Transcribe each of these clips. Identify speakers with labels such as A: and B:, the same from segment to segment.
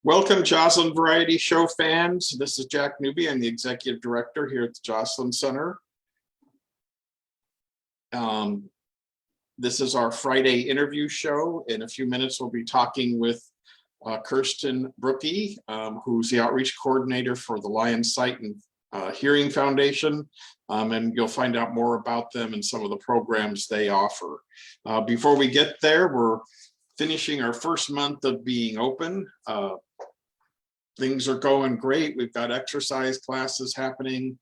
A: Welcome, Joslyn Variety Show fans. This is Jack Newby. I'm the Executive Director here at the Joslyn Center. This is our Friday interview show. In a few minutes, we'll be talking with Kirsten Brookie, who's the Outreach Coordinator for the Lions Sight and Hearing Foundation, and you'll find out more about them and some of the programs they offer. Before we get there, we're finishing our first month of being open. Things are going great. We've got exercise classes happening.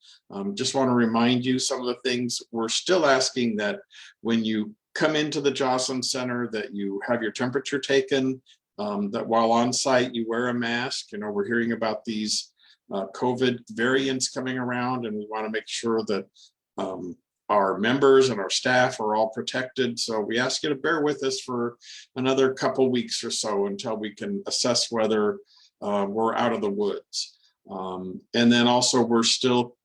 A: Just want to remind you some of the things we're still asking, that when you come into the Joslyn Center that you have your temperature taken, that while on site you wear a mask. You know, we're hearing about these COVID variants coming around, and we want to make sure that our members and our staff are all protected. So we ask you to bear with us for another couple weeks or so until we can assess whether we're out of the woods. And then also we're still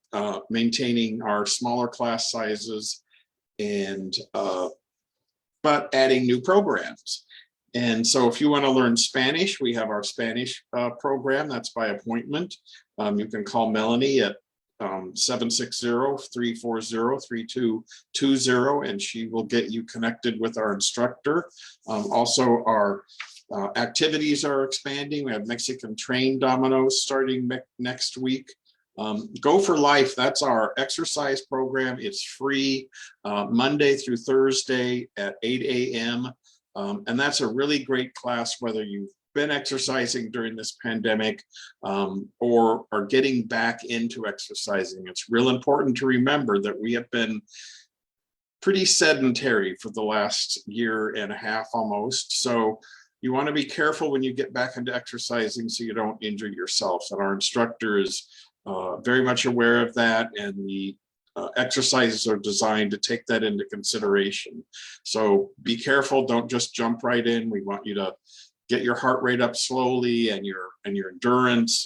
A: maintaining our smaller class sizes and but adding new programs. And so if you want to learn Spanish, we have our Spanish program that's by appointment. You can call Melanie at 760-340-3220, and she will get you connected with our instructor. Also, our activities are expanding. We have Mexican train dominoes starting next week. Go for Life, that's our exercise program. It's free Monday through Thursday at 8 a.m. And that's a really great class, whether you've been exercising during this pandemic or are getting back into exercising. It's real important to remember that we have been pretty sedentary for the last year and a half almost. So you want to be careful when you get back into exercising so you don't injure yourself. And our instructor is very much aware of that, and the exercises are designed to take that into consideration. So be careful, don't just jump right in. We want you to get your heart rate up slowly and your endurance.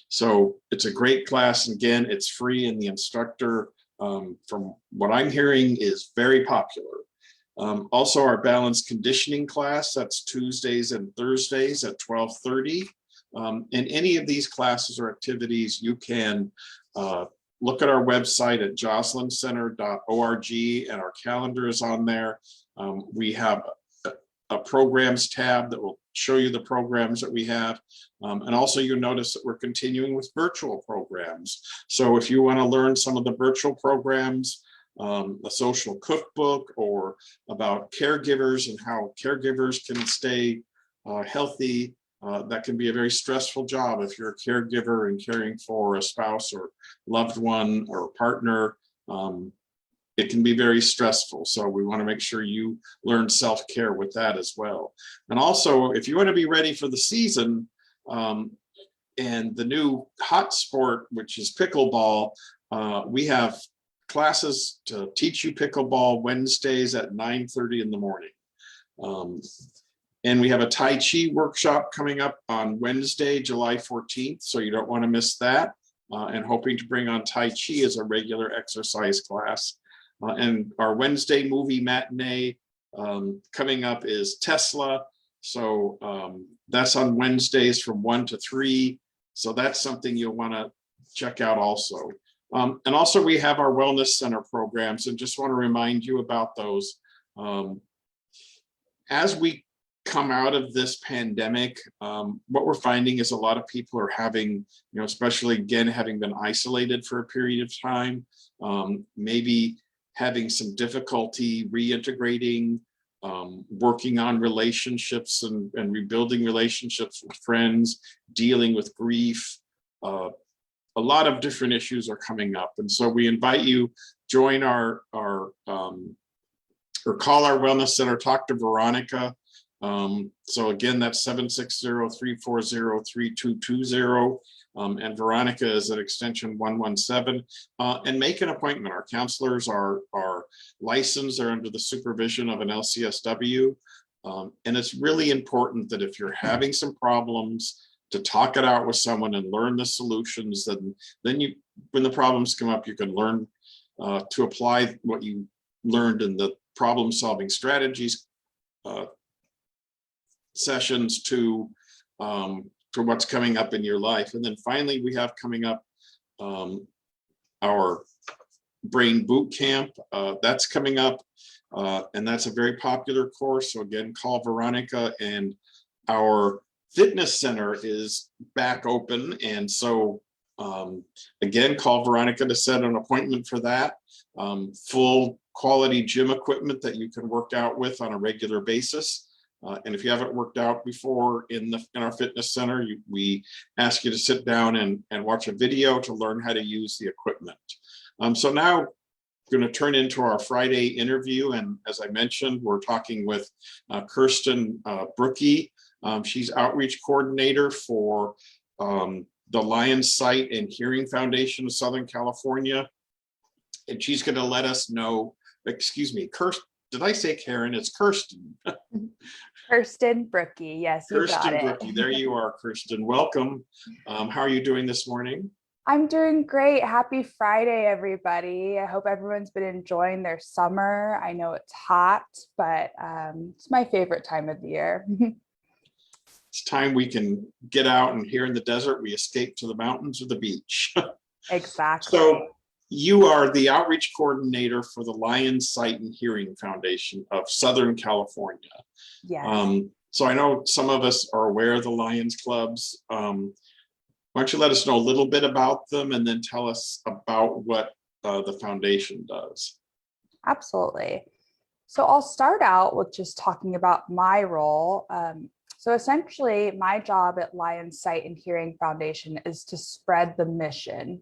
A: So it's a great class. Again, it's free, and the instructor, from what I'm hearing, is very popular. Also, our balanced conditioning class, that's Tuesdays and Thursdays at 12:30. In any of these classes or activities, you can look at our website at joslyncenter.org, and our calendar is on there. We have a programs tab that will show you the programs that we have. And also you notice that we're continuing with virtual programs. So if you want to learn some of the virtual programs, a social cookbook, or about caregivers and how caregivers can stay healthy. That can be a very stressful job if you're a caregiver and caring for a spouse or loved one or partner. It can be very stressful. So we want to make sure you learn self-care with that as well. And also, if you want to be ready for the season and the new hot sport, which is pickleball, we have classes to teach you pickleball Wednesdays at 9:30 in the morning. And we have a Tai Chi workshop coming up on Wednesday, July 14th, so you don't want to miss that. And hoping to bring on Tai Chi as a regular exercise class. And our Wednesday movie matinee coming up is Tesla. So that's on Wednesdays from 1 to 3. So that's something you'll want to check out also. And also we have our Wellness Center programs, and just want to remind you about those. As we come out of this pandemic, what we're finding is a lot of people are having, especially again, having been isolated for a period of time, maybe having some difficulty reintegrating, working on relationships and rebuilding relationships with friends, dealing with grief. A lot of different issues are coming up. And so we invite you, join our or call our Wellness Center, talk to Veronica. So again, that's 760-340-3220. And Veronica is at extension 117, and make an appointment. Our counselors are licensed, they're under the supervision of an LCSW. And it's really important that if you're having some problems, to talk it out with someone and learn the solutions. Then you, when the problems come up, you can learn to apply what you learned in the problem solving strategies sessions to to what's coming up in your life. And then finally, we have coming up our brain boot camp. That's coming up, and that's a very popular course. So again, call Veronica. And our fitness center is back open, and so again, call Veronica to set an appointment for that. Full quality gym equipment that you can work out with on a regular basis. And if you haven't worked out before in our fitness center, we ask you to sit down and watch a video to learn how to use the equipment. So now going to turn into our Friday interview. And as I mentioned, we're talking with Kirsten Brookie. She's outreach coordinator for the Lions Sight and Hearing Foundation of Southern California. And she's going to let us know, excuse me, Kirsten, did I say Karen? It's Kirsten.
B: Kirsten Brookie, yes, you got it.
A: Kirsten Brookie, there you are, Kirsten. Welcome. How are you doing this morning?
B: I'm doing great. Happy Friday, everybody. I hope everyone's been enjoying their summer. I know it's hot, but it's my favorite time of the year.
A: It's time we can get out, and here in the desert, we escape to the mountains or the beach.
B: Exactly.
A: So you are the outreach coordinator for the Lions Sight and Hearing Foundation of Southern California.
B: Yes.
A: So I know some of us are aware of the Lions clubs. Why don't you let us know a little bit about them, and then tell us about what the foundation does?
B: Absolutely. So I'll start out with just talking about my role. So essentially, my job at Lions Sight and Hearing Foundation is to spread the mission.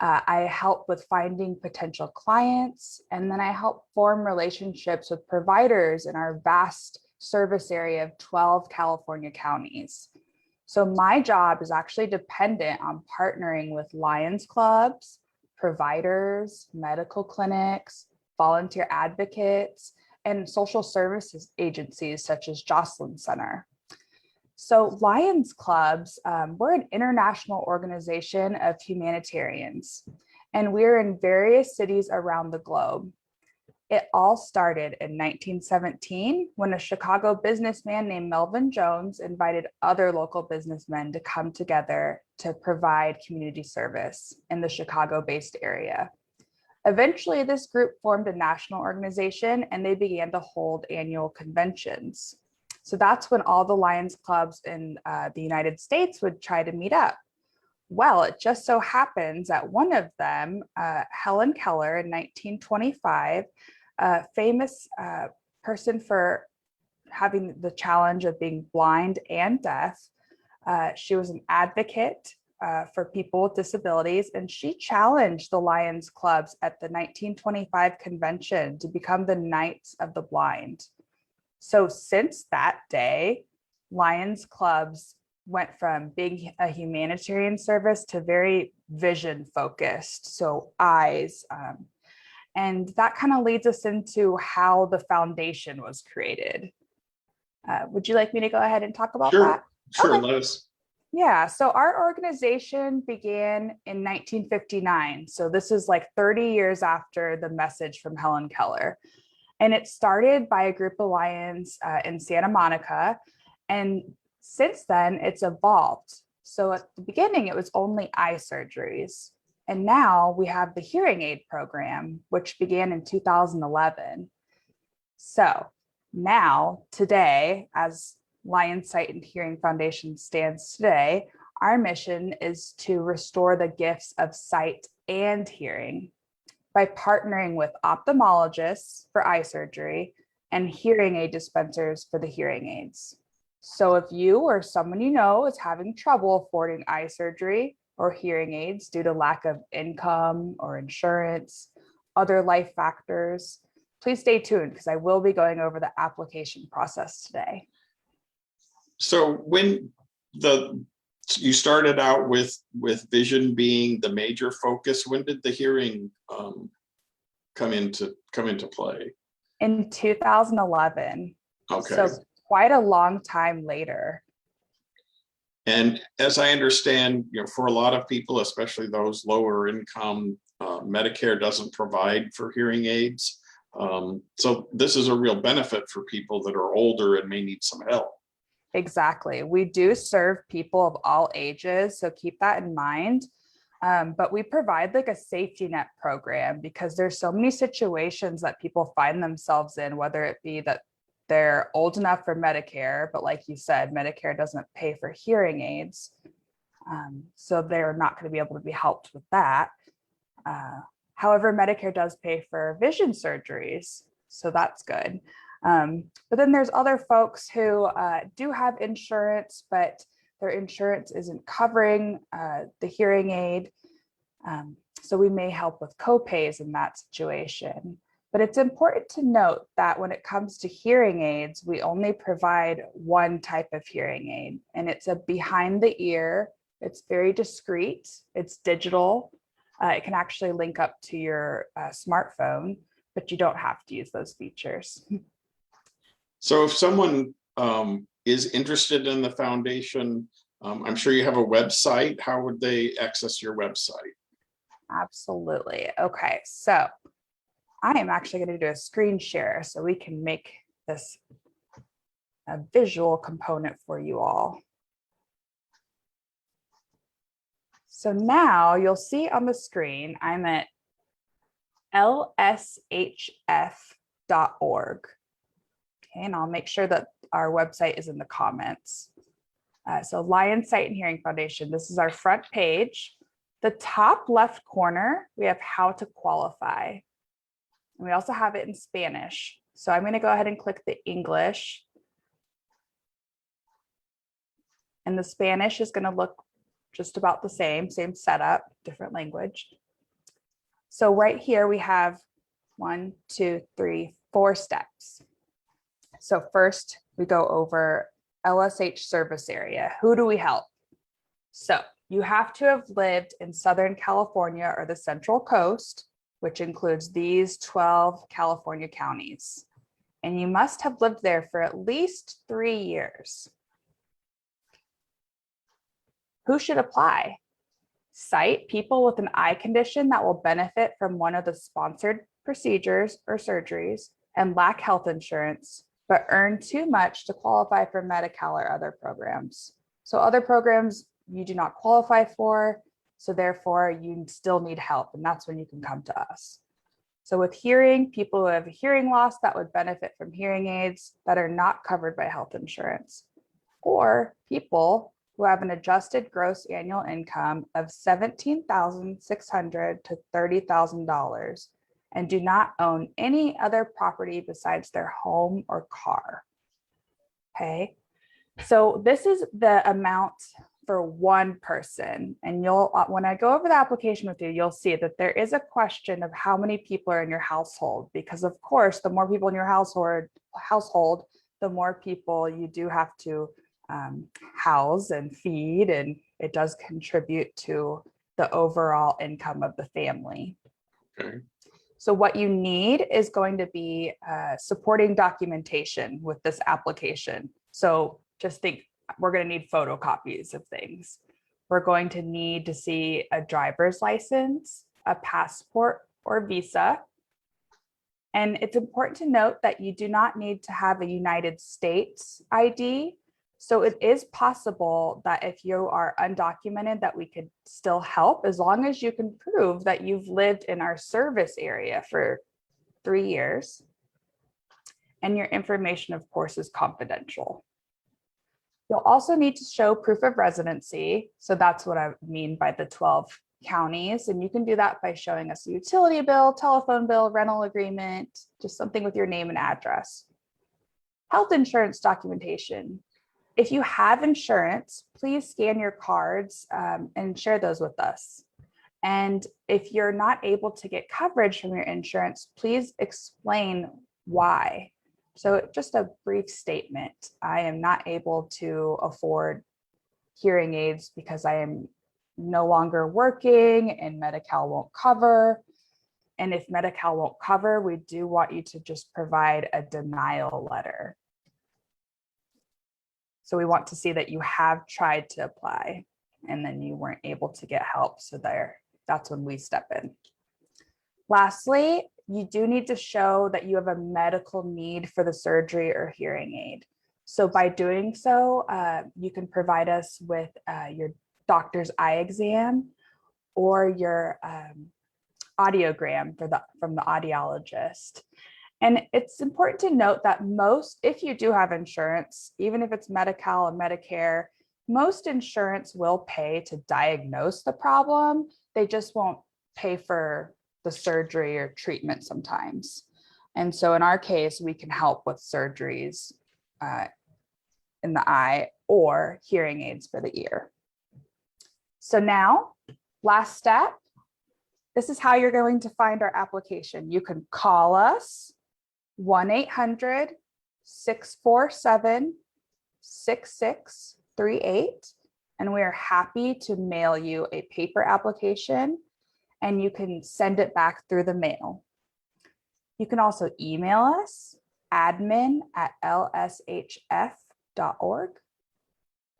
B: I help with finding potential clients, and then I help form relationships with providers in our vast service area of 12 California counties. So my job is actually dependent on partnering with Lions clubs, providers, medical clinics, volunteer advocates, and social services agencies such as Joslin Center. So Lions clubs, we're an international organization of humanitarians, and we're in various cities around the globe. It all started in 1917 when a Chicago businessman named Melvin Jones invited other local businessmen to come together to provide community service in the Chicago-based area. Eventually, this group formed a national organization, and they began to hold annual conventions. So that's when all the Lions clubs in the United States would try to meet up. Well, it just so happens that one of them, Helen Keller in 1925, a famous person for having the challenge of being blind and deaf. She was an advocate for people with disabilities, and she challenged the Lions clubs at the 1925 convention to become the Knights of the Blind. So since that day, Lions clubs went from being a humanitarian service to very vision focused, so eyes. And that kind of leads us into how the foundation was created. Would you like me to go ahead and talk about that?
A: Sure,
B: Okay.
A: let us.
B: Yeah, so our organization began in 1959. So this is like 30 years after the message from Helen Keller. And it started by a group of Lions in Santa Monica. And since then, it's evolved. So at the beginning, it was only eye surgeries. And now we have the hearing aid program, which began in 2011. So now, today, as Lions Sight and Hearing Foundation stands today, our mission is to restore the gifts of sight and hearing by partnering with ophthalmologists for eye surgery and hearing aid dispensers for the hearing aids. So if you or someone you know is having trouble affording eye surgery or hearing aids due to lack of income or insurance, other life factors, please stay tuned because I will be going over the application process today. So
A: when you started out with vision being the major focus, when did the hearing come into play?
B: In 2011.
A: Okay.
B: So quite a long time later.
A: And as I understand, for a lot of people, especially those lower income, Medicare doesn't provide for hearing aids. So this is a real benefit for people that are older and may need some help.
B: Exactly. We do serve people of all ages, so keep that in mind. But we provide like a safety net program because there's so many situations that people find themselves in, whether it be that they're old enough for Medicare, but like you said, Medicare doesn't pay for hearing aids. So they're not going to be able to be helped with that. However, Medicare does pay for vision surgeries, so that's good. But then there's other folks who do have insurance, but their insurance isn't covering the hearing aid. So we may help with copays in that situation. But it's important to note that when it comes to hearing aids, we only provide one type of hearing aid, and it's a behind the ear. It's very discreet, it's digital. It can actually link up to your smartphone, but you don't have to use those features.
A: So if someone is interested in the foundation, I'm sure you have a website. How would they access your website?
B: Absolutely. Okay, so I am actually going to do a screen share so we can make this a visual component for you all. So now you'll see on the screen, I'm at lshf.org. Okay, and I'll make sure that our website is in the comments. So Lion Sight and Hearing Foundation, this is our front page. The top left corner, we have how to qualify. And we also have it in Spanish. So I'm going to go ahead and click the English. And the Spanish is going to look just about the same setup, different language. So right here we have 1, 2, 3, 4 steps. So first we go over LSH service area. Who do we help? So you have to have lived in Southern California or the Central Coast, which includes these 12 California counties. And you must have lived there for at least 3 years. Who should apply? Sight people with an eye condition that will benefit from one of the sponsored procedures or surgeries and lack health insurance, but earn too much to qualify for Medi-Cal or other programs. So other programs you do not qualify for, so therefore you still need help, and that's when you can come to us. So with hearing, people who have hearing loss that would benefit from hearing aids that are not covered by health insurance, or people who have an adjusted gross annual income of $17,600 to $30,000 and do not own any other property besides their home or car. Okay, so this is the amount for one person. And you'll, when I go over the application with you, you'll see that there is a question of how many people are in your household, because of course, the more people in your household, the more people you do have to house and feed, and it does contribute to the overall income of the family.
A: Okay.
B: So what you need is going to be supporting documentation with this application. So just think, we're going to need photocopies of things. We're going to need to see a driver's license, a passport or visa. And it's important to note that you do not need to have a United States ID. So it is possible that if you are undocumented, that we could still help, as long as you can prove that you've lived in our service area for 3 years. And your information, of course, is confidential. You'll also need to show proof of residency. So that's what I mean by the 12 counties. And you can do that by showing us a utility bill, telephone bill, rental agreement, just something with your name and address. Health insurance documentation. If you have insurance, please scan your cards and share those with us. And if you're not able to get coverage from your insurance, please explain why. So just a brief statement. I am not able to afford hearing aids because I am no longer working and Medi-Cal won't cover. And if Medi-Cal won't cover, we do want you to just provide a denial letter. So we want to see that you have tried to apply and then you weren't able to get help. So that's when we step in. Lastly, you do need to show that you have a medical need for the surgery or hearing aid. So by doing so, you can provide us with your doctor's eye exam or your audiogram from the audiologist. And it's important to note that if you do have insurance, even if it's Medi-Cal and Medicare, most insurance will pay to diagnose the problem. They just won't pay for the surgery or treatment sometimes. And so in our case, we can help with surgeries in the eye or hearing aids for the ear. So now, last step, this is how you're going to find our application. You can call us 1-800-647-6638, and we are happy to mail you a paper application, and you can send it back through the mail. You can also email us, admin@lshf.org.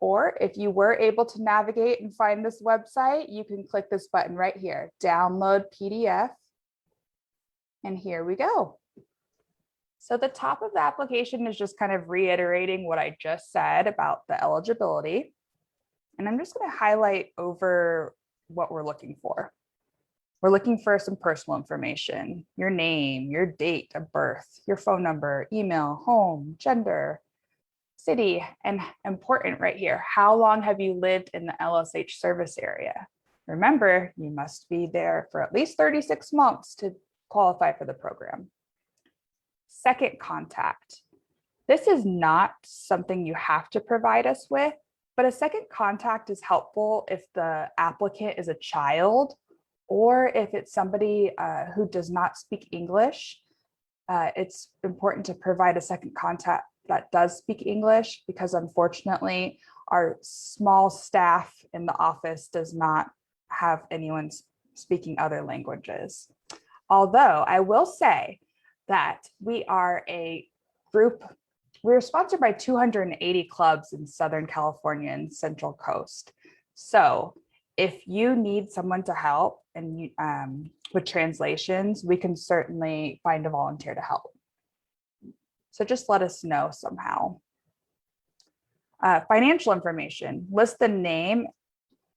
B: Or if you were able to navigate and find this website, you can click this button right here, download PDF. And here we go. So the top of the application is just kind of reiterating what I just said about the eligibility. And I'm just going to highlight over what we're looking for. We're looking for some personal information, your name, your date of birth, your phone number, email, home, gender, city, and important right here, how long have you lived in the LSH service area? Remember, you must be there for at least 36 months to qualify for the program. Second contact. This is not something you have to provide us with, but a second contact is helpful if the applicant is a child or if it's somebody who does not speak English. It's important to provide a second contact that does speak English, because unfortunately our small staff in the office does not have anyone speaking other languages. Although I will say that we are a group, we're sponsored by 280 clubs in Southern California and Central Coast. So if you need someone to help and with translations, we can certainly find a volunteer to help. So just let us know somehow. Financial information, list the name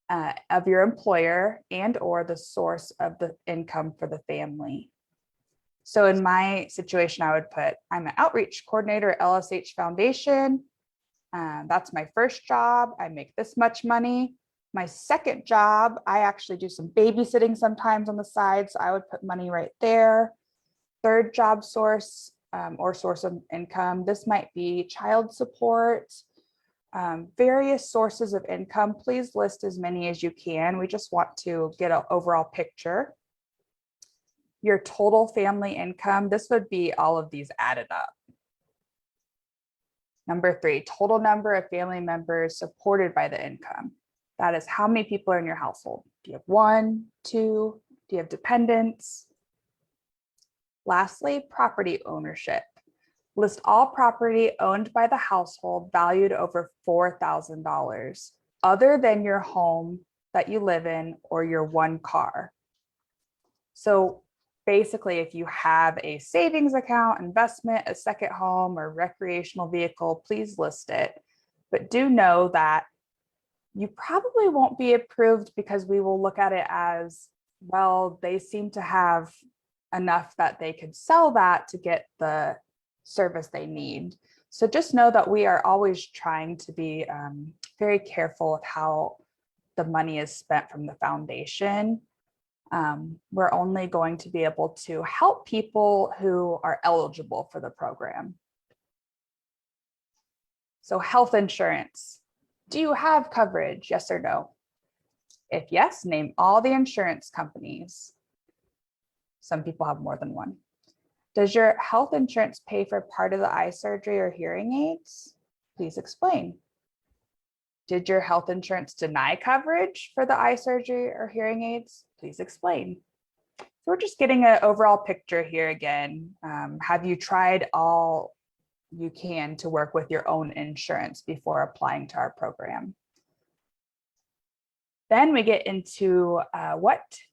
B: of your employer and or the source of the income for the family. So in my situation, I would put, I'm an outreach coordinator at LSH Foundation. That's my first job. I make this much money. My second job, I actually do some babysitting sometimes on the side, so I would put money right there. Third job source, or source of income. This might be child support, various sources of income. Please list as many as you can. We just want to get an overall picture. Your total family income, this would be all of these added up. Number 3, total number of family members supported by the income. That is how many people are in your household. Do you have 1, 2? Do you have dependents? Lastly, property ownership. List all property owned by the household valued over $4,000, other than your home that you live in or your one car. So basically, if you have a savings account, investment, a second home, or recreational vehicle, please list it. But do know that you probably won't be approved because we will look at it as, well, they seem to have enough that they could sell that to get the service they need. So just know that we are always trying to be very careful with how the money is spent from the foundation. We're only going to be able to help people who are eligible for the program. So health insurance. Do you have coverage? Yes or no? If yes, name all the insurance companies. Some people have more than one. Does your health insurance pay for part of the eye surgery or hearing aids? Please explain. Did your health insurance deny coverage for the eye surgery or hearing aids? Please explain. So we're just getting an overall picture here again. Have you tried all you can to work with your own insurance before applying to our program? Then we get into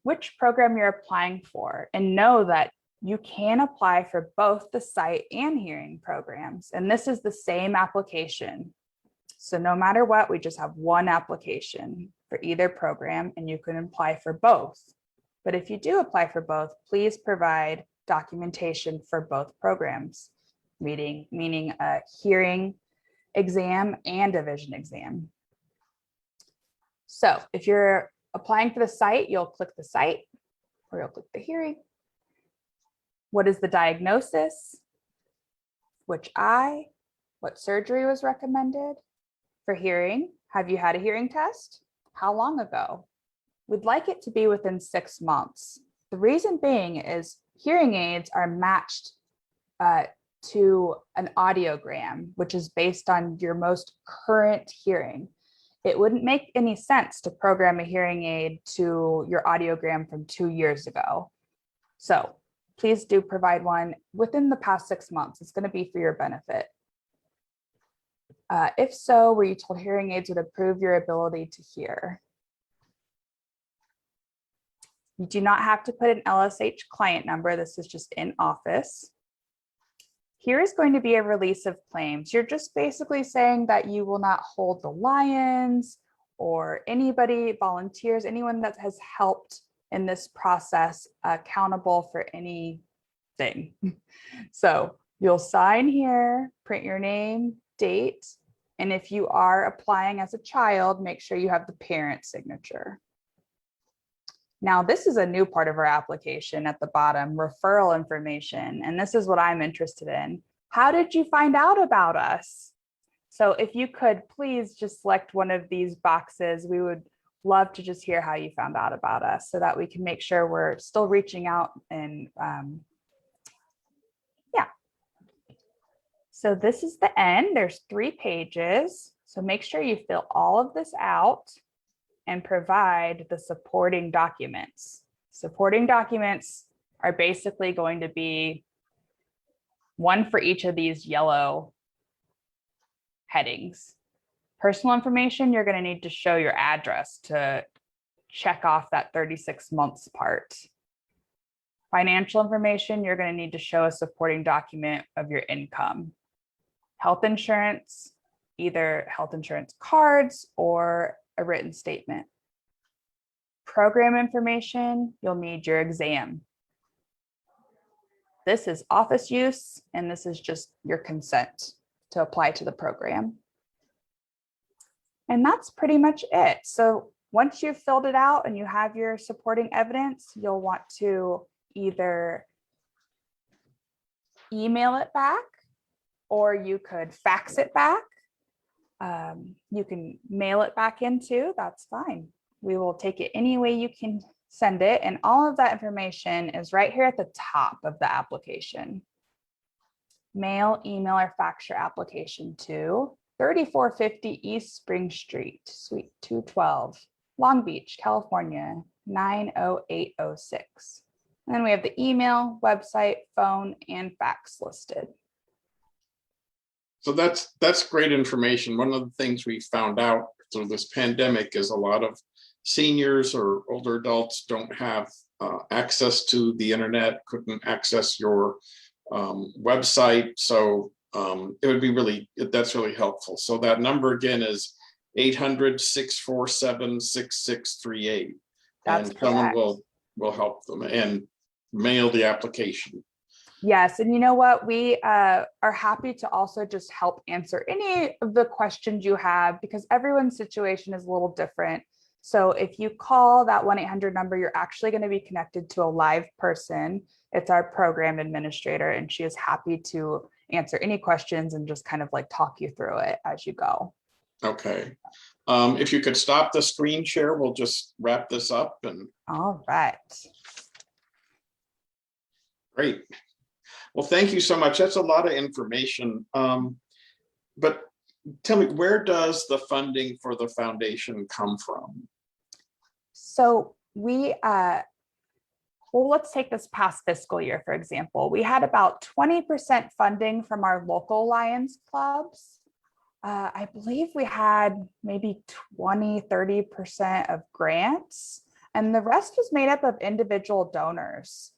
B: which program you're applying for, and know that you can apply for both the sight and hearing programs. And this is the same application. So no matter what, we just have one application for either program and you can apply for both. But if you do apply for both, please provide documentation for both programs, meaning a hearing exam and a vision exam. So if you're applying for the sight, you'll click the sight or you'll click the hearing. What is the diagnosis? Which eye? What surgery was recommended? For hearing, have you had a hearing test? How long ago? We'd like it to be within 6 months. The reason being is hearing aids are matched to an audiogram, which is based on your most current hearing. It wouldn't make any sense to program a hearing aid to your audiogram from 2 years ago. So please do provide one within the past 6 months. It's going to be for your benefit. If so, were you told hearing aids would improve your ability to hear? You do not have to put an LSH client number. This is just in office. Here is going to be a release of claims. You're just basically saying that you will not hold the Lions or anybody, volunteers, anyone that has helped in this process accountable for anything. So you'll sign here, print your name, date, and if you are applying as a child, make sure you have the parent signature. Now, this is a new part of our application at the bottom, referral information, and this is what I'm interested in. How did you find out about us? So if you could please just select one of these boxes, we would love to just hear how you found out about us so that we can make sure we're still reaching out and yeah. So this is the end. There's 3 pages. So make sure you fill all of this out and provide the supporting documents. Supporting documents are basically going to be one for each of these yellow headings. Personal information, you're going to need to show your address to check off that 36 months part. Financial information, you're going to need to show a supporting document of your income. Health insurance, either health insurance cards or a written statement. Program information, you'll need your exam. This is office use, and this is just your consent to apply to the program. And that's pretty much it. So once you've filled it out and you have your supporting evidence, you'll want to either email it back or you could fax it back. You can mail it back in too, that's fine. We will take it any way you can send it. And all of that information is right here at the top of the application. Mail, email, or fax your application to 3450 East Spring Street, Suite 212, Long Beach, California, 90806. And then we have the email, website, phone, and fax listed.
A: So that's great information. One of the things we found out through this pandemic is a lot of seniors or older adults don't have access to the internet, couldn't access your website. So it would be that's really helpful. So that number again is 800-647-6638. And someone will help them and mail the application.
B: Yes, and you know what? We are happy to also just help answer any of the questions you have because everyone's situation is a little different. So if you call that 1-800 number, you're actually going to be connected to a live person. It's our program administrator, and she is happy to answer any questions and just kind of like talk you through it as you go.
A: Okay. If you could stop the screen share, we'll just wrap this up. And
B: all right.
A: Great. Well, thank you so much. That's a lot of information. But tell me, where does the funding for the foundation come from?
B: So we, well, let's take this past fiscal year, for example. We had about 20% funding from our local Lions clubs. I believe we had maybe 20-30% of grants, and the rest was made up of individual donors.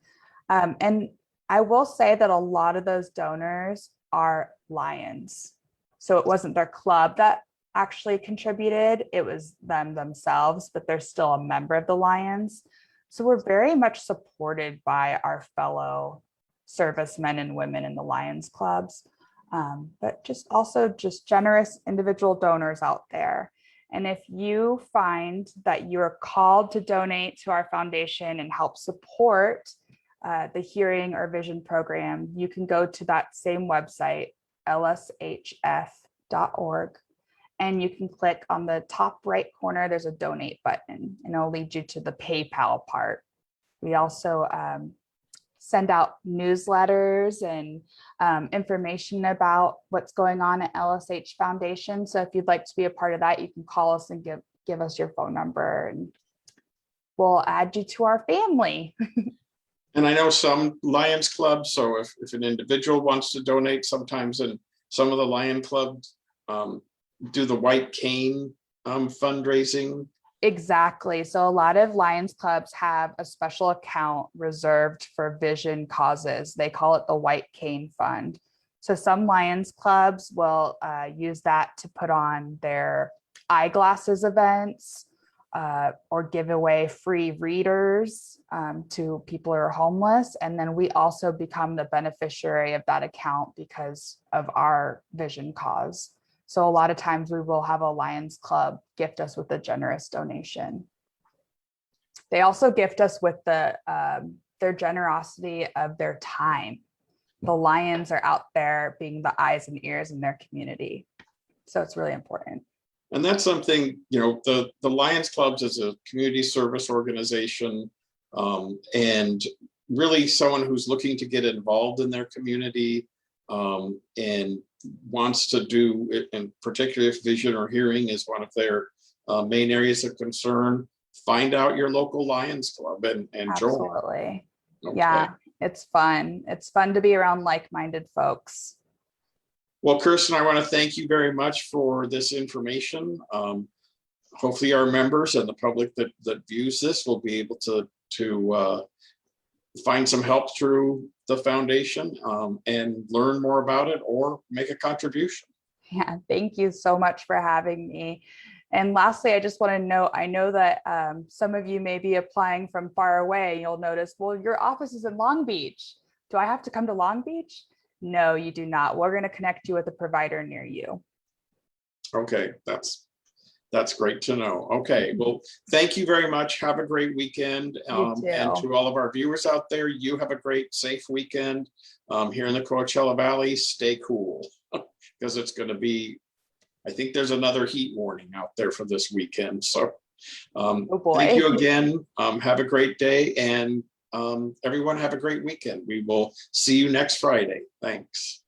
B: And I will say that a lot of those donors are Lions. So it wasn't their club that actually contributed, it was them themselves, but they're still a member of the Lions. So we're very much supported by our fellow servicemen and women in the Lions clubs, but just also just generous individual donors out there. And if you find that you're called to donate to our foundation and help support the hearing or vision program, you can go to that same website, lshf.org, and you can click on the top right corner, there's a donate button, and it'll lead you to the PayPal part. We also send out newsletters and information about what's going on at LSH Foundation. So if you'd like to be a part of that, you can call us and give us your phone number, and we'll add you to our family.
A: And I know some Lions clubs, so if an individual wants to donate, sometimes in some of the Lion clubs do the White Cane fundraising.
B: Exactly. So a lot of Lions clubs have a special account reserved for vision causes. They call it the White Cane Fund. So some Lions clubs will use that to put on their eyeglasses events or give away free readers to people who are homeless. And then we also become the beneficiary of that account because of our vision cause. So a lot of times we will have a Lions Club gift us with a generous donation. They also gift us with their generosity of their time. The Lions are out there being the eyes and ears in their community. So it's really important.
A: And that's something, the Lions Clubs is a community service organization, and really someone who's looking to get involved in their community and wants to do it, and particularly if vision or hearing is one of their main areas of concern, find out your local Lions Club and join.
B: Absolutely.
A: Okay.
B: Yeah, it's fun. It's fun to be around like-minded folks.
A: Well, Kirsten, I want to thank you very much for this information. Hopefully our members and the public that views this will be able to find some help through the foundation and learn more about it or make a contribution.
B: Yeah, thank you so much for having me. And lastly, I just want to note, I know that some of you may be applying from far away. You'll notice, well, your office is in Long Beach. Do I have to come to Long Beach? No, you do not. We're going to connect you with a provider near you.
A: Okay, that's great to know. Okay, well, thank you very much. Have a great weekend. And to all of our viewers out there, you have a great, safe weekend here in the Coachella Valley. Stay cool because it's going to be, I think there's another heat warning out there for this weekend. So thank you again. Have a great day, and everyone have a great weekend. We will see you next Friday. Thanks.